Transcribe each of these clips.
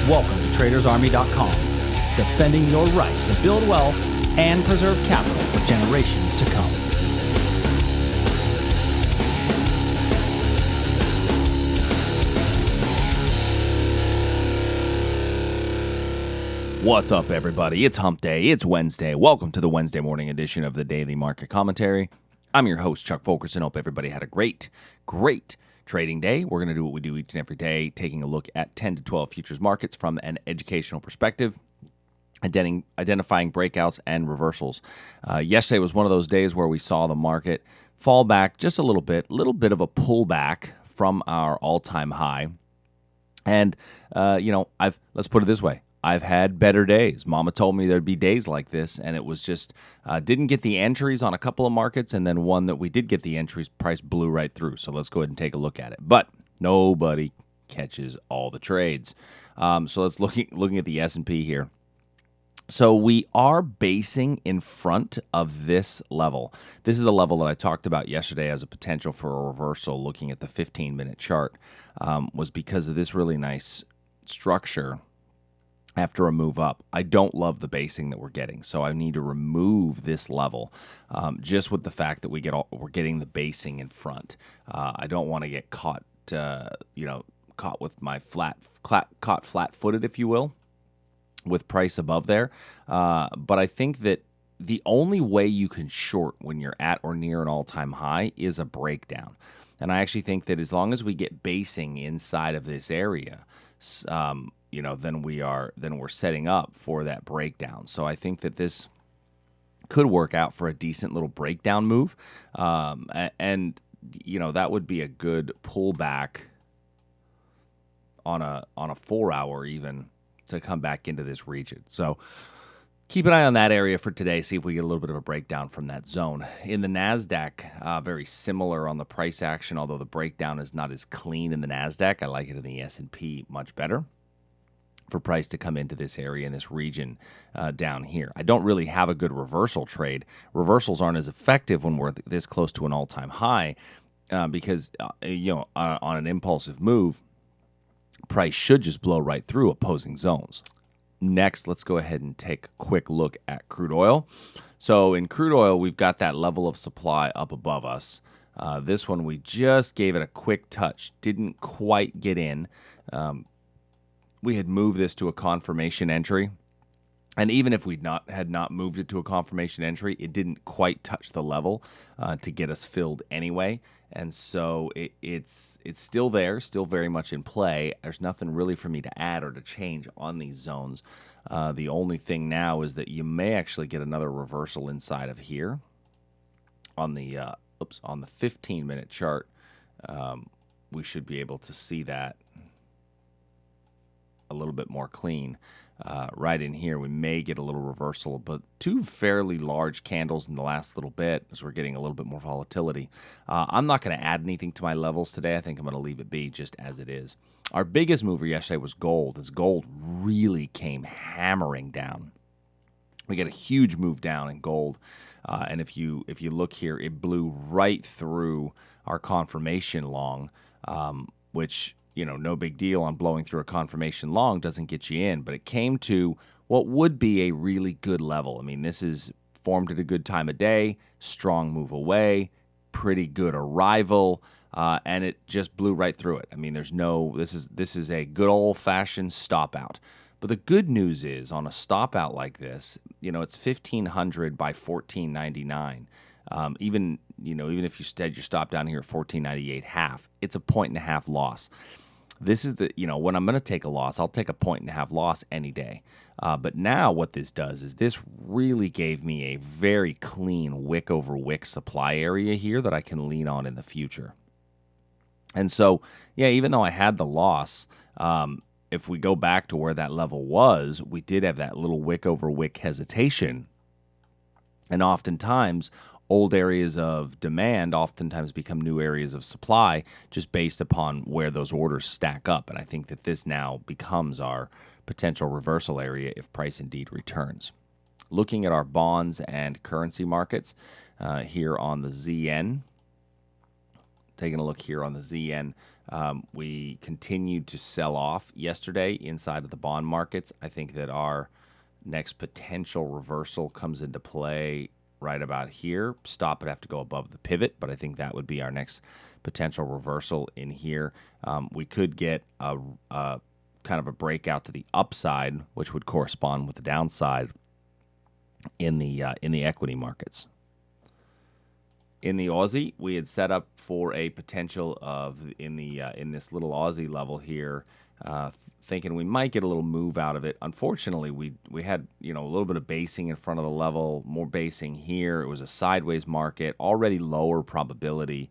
Welcome to TradersArmy.com, defending your right to build wealth and preserve capital for generations to come. What's up, everybody? It's Hump Day. It's Wednesday. Welcome to the Wednesday morning edition of the Daily Market Commentary. I'm your host, Chuck Fulkerson. Hope everybody had a great trading day. We're going to do what we do each and every day, taking a look at 10 to 12 futures markets from an educational perspective, identifying breakouts and reversals. Yesterday was one of those days where we saw the market fall back just a little bit of a pullback from our all-time high. And, let's put it this way. I've had better days. Mama told me there'd be days like this, and it was just didn't get the entries on a couple of markets, and then one that we did get the entries, price blew right through. So let's go ahead and take a look at it. But nobody catches all the trades. So let's looking at the S&P here. So we are basing in front of this level. This is the level that I talked about yesterday as a potential for a reversal. Looking at the 15-minute chart was because of this really nice structure. After a move up, I don't love the basing that we're getting, so I need to remove this level. Just with the fact that we're getting the basing in front, I don't want to get caught with my caught flat-footed, if you will, with price above there. But I think that the only way you can short when you're at or near an all-time high is a breakdown, and I actually think that as long as we get basing inside of this area, then we're setting up for that breakdown. So I think that this could work out for a decent little breakdown move, and that would be a good pullback on a 4 hour even to come back into this region. So keep an eye on that area for today. See if we get a little bit of a breakdown from that zone. In the NASDAQ, very similar on the price action, although the breakdown is not as clean in the NASDAQ. I like it in the S&P much better for price to come into this area in this region down here. I don't really have a good reversal trade. Reversals aren't as effective when we're this close to an all-time high because, on an impulsive move, price should just blow right through opposing zones. Next, let's go ahead and take a quick look at crude oil. So in crude oil, we've got that level of supply up above us. This one, we just gave it a quick touch. Didn't quite get in. We had moved this to a confirmation entry. And even if we had not moved it to a confirmation entry, it didn't quite touch the level to get us filled anyway. And so it's still there, still very much in play. There's nothing really for me to add or to change on these zones. The only thing now is that you may actually get another reversal inside of here on the 15-minute chart. We should be able to see that a little bit more clean. Right in here, we may get a little reversal, but two fairly large candles in the last little bit as we're getting a little bit more volatility. I'm not going to add anything to my levels today. I think I'm going to leave it be just as it is. Our biggest mover yesterday was gold, as gold really came hammering down. We get a huge move down in gold, and if you look here, it blew right through our confirmation long, which no big deal on blowing through a confirmation long, doesn't get you in, but it came to what would be a really good level. I mean, this is formed at a good time of day, strong move away, pretty good arrival, and it just blew right through it. I mean, this is a good old-fashioned stop out. But the good news is on a stop out like this, it's 1,500 by 14.99. Even if you stead your stop down here at 14.98 half, it's a 1.5 loss. This is when I'm going to take a loss, I'll take a 1.5 loss any day. But now what this does is this really gave me a very clean wick over wick supply area here that I can lean on in the future. And so, even though I had the loss, if we go back to where that level was, we did have that little wick over wick hesitation. And oftentimes, old areas of demand oftentimes become new areas of supply just based upon where those orders stack up. And I think that this now becomes our potential reversal area if price indeed returns. Looking at our bonds and currency markets here on the ZN, taking a look here on the ZN, We continued to sell off yesterday inside of the bond markets. I think that our next potential reversal comes into play right about here. Stop would have to go above the pivot, but I think that would be our next potential reversal in here. We could get a kind of a breakout to the upside, which would correspond with the downside in the equity markets. In the Aussie, we had set up for a potential of in this little Aussie level here, thinking we might get a little move out of it. Unfortunately, we had a little bit of basing in front of the level, more basing here. It was a sideways market, already lower probability.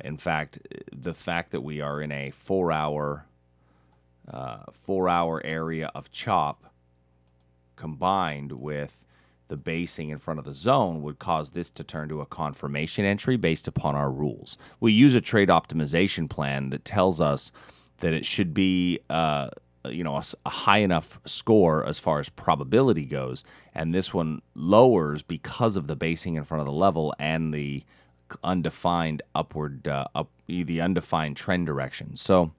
In fact, the fact that we are in a 4 hour area of chop combined with the basing in front of the zone would cause this to turn to a confirmation entry based upon our rules. We use a trade optimization plan that tells us that it should be a high enough score as far as probability goes, and this one lowers because of the basing in front of the level and the undefined the undefined trend direction. So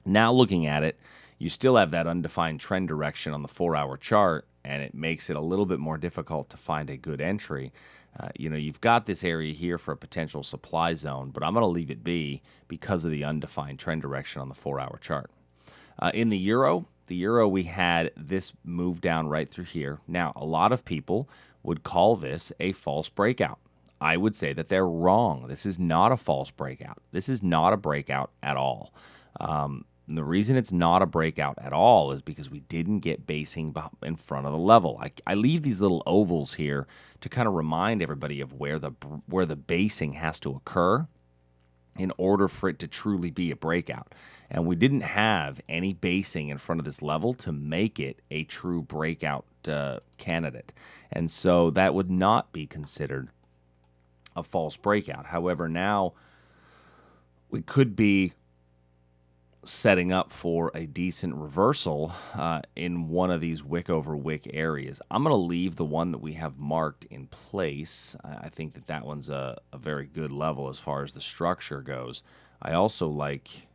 now looking at it, you still have that undefined trend direction on the 4-hour chart, and it makes it a little bit more difficult to find a good entry. You've got this area here for a potential supply zone, but I'm going to leave it be because of the undefined trend direction on the 4-hour chart. In the euro, we had this move down right through here. Now, a lot of people would call this a false breakout. I would say that they're wrong. This is not a false breakout. This is not a breakout at all. And the reason it's not a breakout at all is because we didn't get basing in front of the level. I leave these little ovals here to kind of remind everybody of where the basing has to occur in order for it to truly be a breakout. And we didn't have any basing in front of this level to make it a true breakout candidate. And so that would not be considered a false breakout. However, now we could be setting up for a decent reversal in one of these wick over wick areas. I'm going to leave the one that we have marked in place. I think that one's a very good level as far as the structure goes. I also like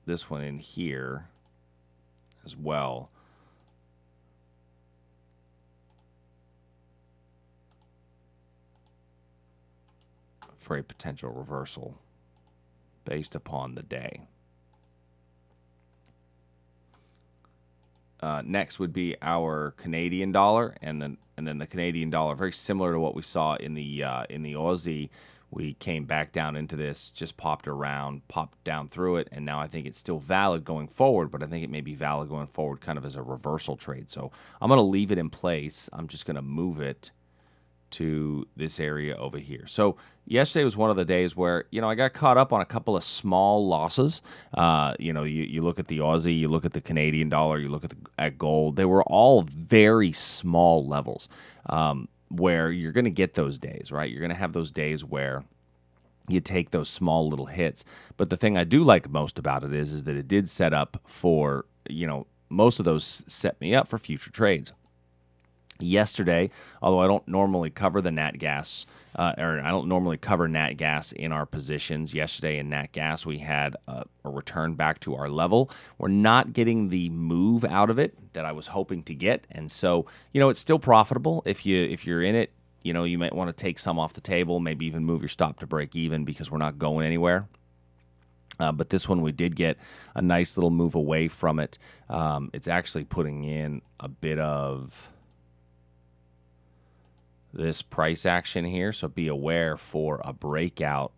this one in here as well. For a potential reversal based upon the day. Next would be our Canadian dollar, and then the Canadian dollar, very similar to what we saw in the Aussie. We came back down into this, just popped around, popped down through it, and now I think it's still valid going forward, but I think it may be valid going forward kind of as a reversal trade. So I'm going to leave it in place. I'm just going to move it to this area over here. So yesterday was one of the days where, I got caught up on a couple of small losses. You look at the Aussie, you look at the Canadian dollar, you look at gold. They were all very small levels where you're going to get those days, right? You're going to have those days where you take those small little hits. But the thing I do like most about it is that it did set up for, most of those set me up for future trades. Yesterday, although I don't normally cover the nat gas, or I don't normally cover nat gas in our positions, yesterday in nat gas we had a return back to our level. We're not getting the move out of it that I was hoping to get, and so it's still profitable if you're in it. You might want to take some off the table, maybe even move your stop to break even because we're not going anywhere. But this one we did get a nice little move away from it. It's actually putting in a bit of this price action here, so be aware for a breakout.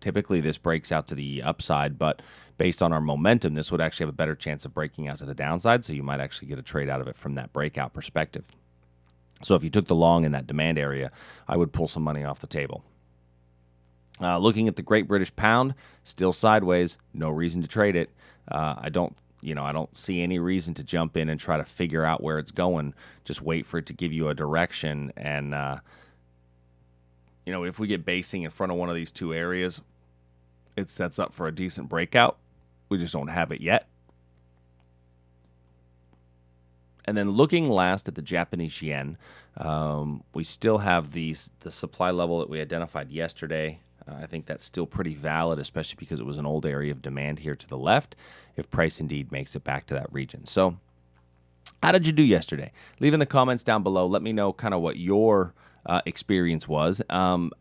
Typically this breaks out to the upside, but based on our momentum, this would actually have a better chance of breaking out to the downside, so you might actually get a trade out of it from that breakout perspective. So if you took the long in that demand area, I would pull some money off the table. Looking at the Great British Pound, still sideways, no reason to trade it. I don't see any reason to jump in and try to figure out where it's going. Just wait for it to give you a direction. And, if we get basing in front of one of these two areas, it sets up for a decent breakout. We just don't have it yet. And then looking last at the Japanese yen, we still have the supply level that we identified yesterday. I think that's still pretty valid, especially because it was an old area of demand here to the left, if price indeed makes it back to that region. So how did you do yesterday? Leave in the comments down below. Let me know kind of what your experience was. One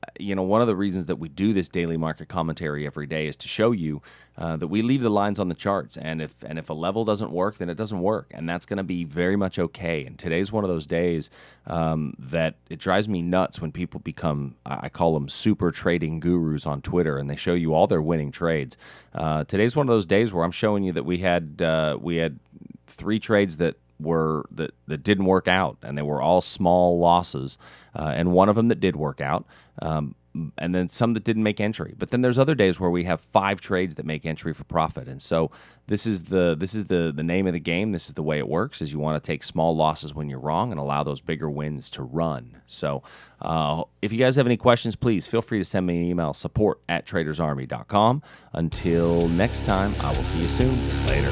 of the reasons that we do this daily market commentary every day is to show you that we leave the lines on the charts, and if a level doesn't work, then it doesn't work, and that's going to be very much okay. And today's one of those days that it drives me nuts when people become, I call them super trading gurus on Twitter, and they show you all their winning trades. Today's one of those days where I'm showing you that we had 3 trades that didn't work out, and they were all small losses, and one of them that did work out, and then some that didn't make entry. But then there's other days where we have 5 trades that make entry for profit. And so this is the name of the game. This is the way it works, is you want to take small losses when you're wrong and allow those bigger wins to run. So if you guys have any questions, please feel free to send me an email, support@tradersarmy.com. Until next time, I will see you soon. Later.